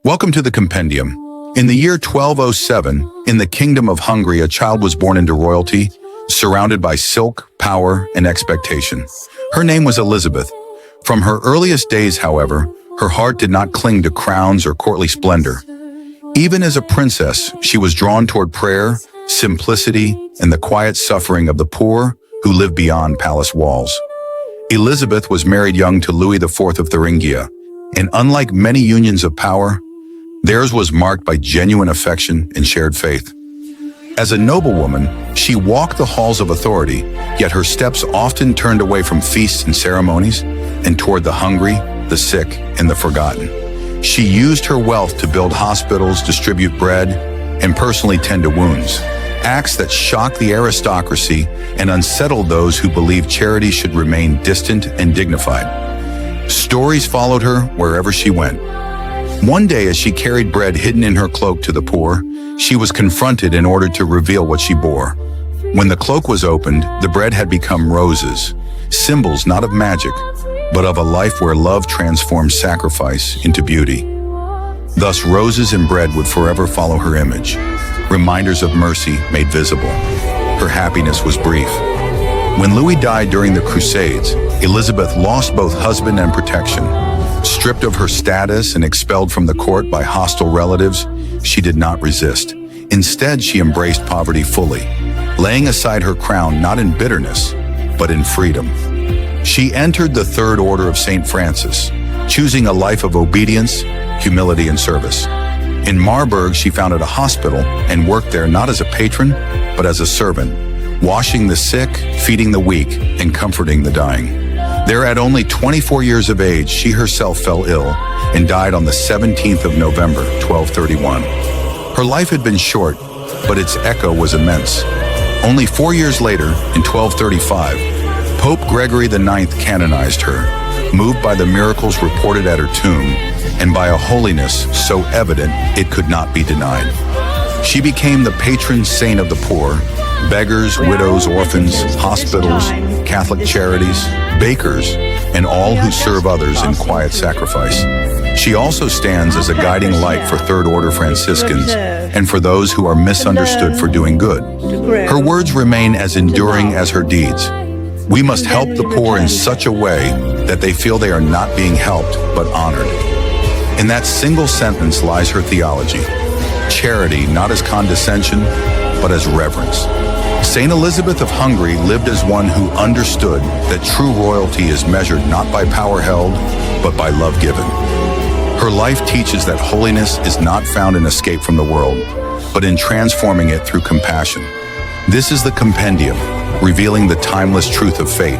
Welcome to the Compendium. In the year 1207, in the Kingdom of Hungary, a child was born into royalty, surrounded by silk, power, and expectation. Her name was Elizabeth. From her earliest days, however, her heart did not cling to crowns or courtly splendor. Even as a princess, she was drawn toward prayer, simplicity, and the quiet suffering of the poor who lived beyond palace walls. Elizabeth was married young to Louis IV of Thuringia, and unlike many unions of power, theirs was marked by genuine affection and shared faith. As a noblewoman, she walked the halls of authority, yet her steps often turned away from feasts and ceremonies and toward the hungry, the sick, and the forgotten. She used her wealth to build hospitals, distribute bread, and personally tend to wounds, acts that shocked the aristocracy and unsettled those who believed charity should remain distant and dignified. Stories followed her wherever she went. One day, as she carried bread hidden in her cloak to the poor, she was confronted in order to reveal what she bore. When the cloak was opened, the bread had become roses, symbols not of magic, but of a life where love transformed sacrifice into beauty. Thus, roses and bread would forever follow her image, reminders of mercy made visible. Her happiness was brief. When Louis died during the Crusades, Elizabeth lost both husband and protection. Stripped of her status and expelled from the court by hostile relatives, she did not resist. Instead, she embraced poverty fully, laying aside her crown not in bitterness, but in freedom. She entered the Third Order of St. Francis, choosing a life of obedience, humility, and service. In Marburg, she founded a hospital and worked there not as a patron, but as a servant, washing the sick, feeding the weak, and comforting the dying. There, at only 24 years of age, she herself fell ill and died on the 17th of November, 1231. Her life had been short, but its echo was immense. Only 4 years later, in 1235, Pope Gregory IX canonized her, moved by the miracles reported at her tomb and by a holiness so evident it could not be denied. She became the patron saint of the poor, beggars, widows, orphans, hospitals, Catholic charities, bakers, and all who serve others in quiet sacrifice. She also stands as a guiding light for Third Order Franciscans and for those who are misunderstood for doing good. Her words remain as enduring as her deeds. We must help the poor in such a way that they feel they are not being helped, but honored. In that single sentence lies her theology. Charity not as condescension, but as reverence. Saint Elizabeth of Hungary lived as one who understood that true royalty is measured not by power held, but by love given. Her life teaches that holiness is not found in escape from the world, but in transforming it through compassion. This is the Compendium, revealing the timeless truth of faith.